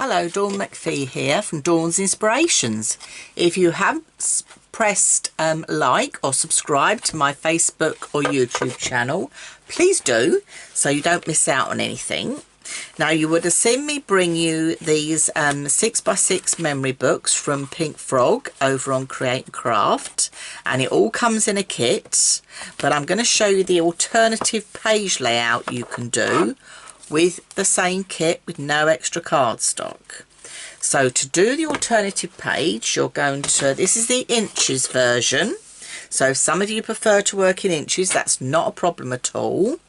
Hello, Dawn McPhee here from Dawn's Inspirations. If you haven't pressed like or subscribe to my Facebook or YouTube channel, please do so you don't miss out on anything. Now, you would have seen me bring you these 6x6 memory books from Pink Frog over on Create and Craft, and it all comes in a kit, but I'm going to show you the alternative page layout you can do with the same kit with no extra cardstock. So to do the alternative page, you're going to, this is the inches version, so if some of you prefer to work in inches, that's not a problem at all.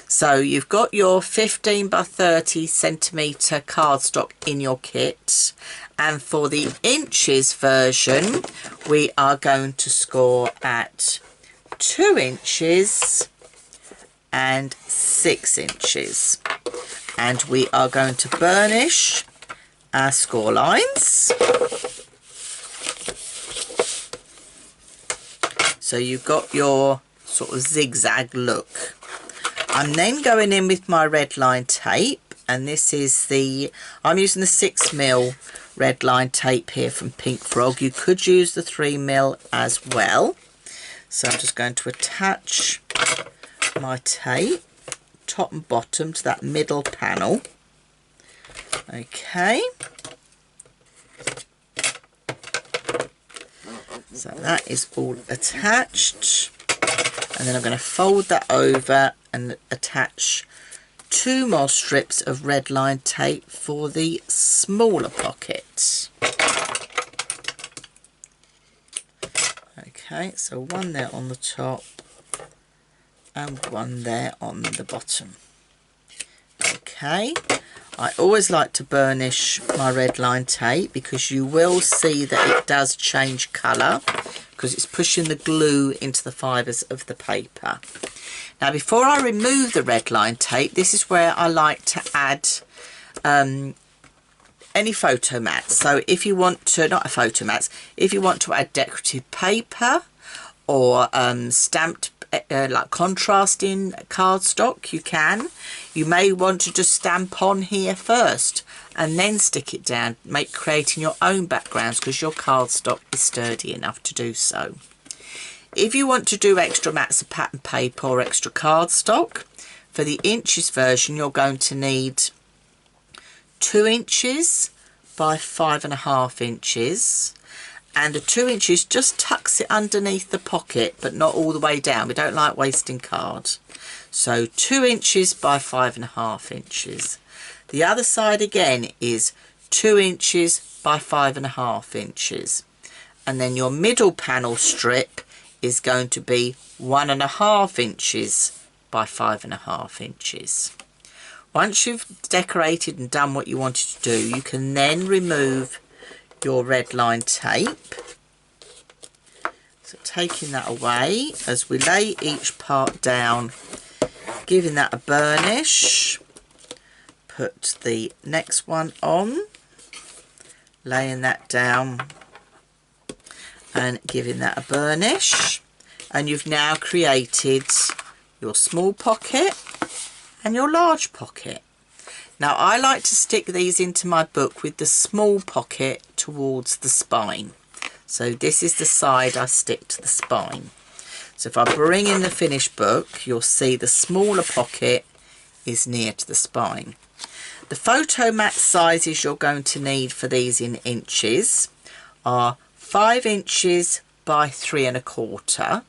So you've got your 15 by 30 centimetre cardstock in your kit, and for the inches version we are going to score at 2 inches and 6 inches, and we are going to burnish our score lines. So you've got your sort of zigzag look. I'm then going in with my red line tape, and this is the, I'm using the 6mm red line tape here from Pink Frog. You could use the 3mm as well. So I'm just going to attach my tape top and bottom to that middle panel. Okay, so that is all attached, and then I'm going to fold that over and attach 2 more strips of red line tape for the smaller pocket. Okay, so one there on the top and one there on the bottom. Okay, I always like to burnish my red line tape because you will see that it does change colour because it's pushing the glue into the fibres of the paper. Now, before I remove the red line tape, this is where I like to add any photo mats. So if you want to, not a photo mats, if you want to add decorative paper or stamped like contrasting cardstock, you can. You may want to just stamp on here first and then stick it down, creating your own backgrounds because your cardstock is sturdy enough to do so. If you want to do extra mats of pattern paper or extra cardstock, for the inches version you're going to need 2 inches by 5.5 inches, and the 2 inches just tucks it underneath the pocket but not all the way down. We don't like wasting card. So 2 inches by 5.5 inches. The other side again is 2 inches by 5.5 inches, and then your middle panel strip is going to be 1.5 inches by 5.5 inches. Once you've decorated and done what you wanted to do, you can then remove your red line tape. So taking that away as we lay each part down, giving that a burnish, put the next one on, laying that down and giving that a burnish, and you've now created your small pocket and your large pocket. Now, I like to stick these into my book with the small pocket towards the spine. So this is the side I stick to the spine. So if I bring in the finished book, you'll see the smaller pocket is near to the spine. The photo mat sizes you're going to need for these in inches are 5 inches by 3.25.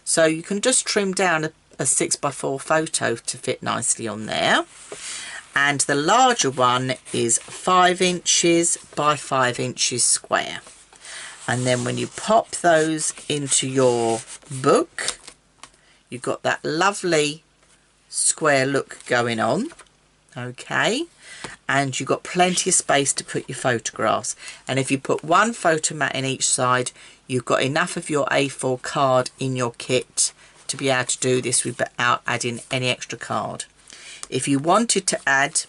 So you can just trim down a 6x4 photo to fit nicely on there. And the larger one is 5 inches by 5 inches square. And then when you pop those into your book, you've got that lovely square look going on. Okay, and you've got plenty of space to put your photographs, and if you put one photo mat in each side, you've got enough of your A4 card in your kit to be able to do this without adding any extra card. If you wanted to add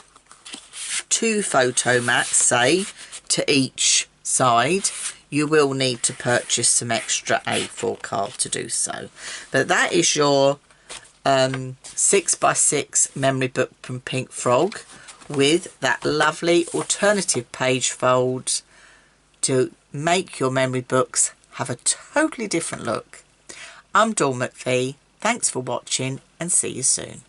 2 photo mats, say, to each side, you will need to purchase some extra A4 card to do so. But that is your 6x6 memory book from Pink Frog with that lovely alternative page fold to make your memory books have a totally different look. I'm Dawn McPhee. Thanks for watching and see you soon.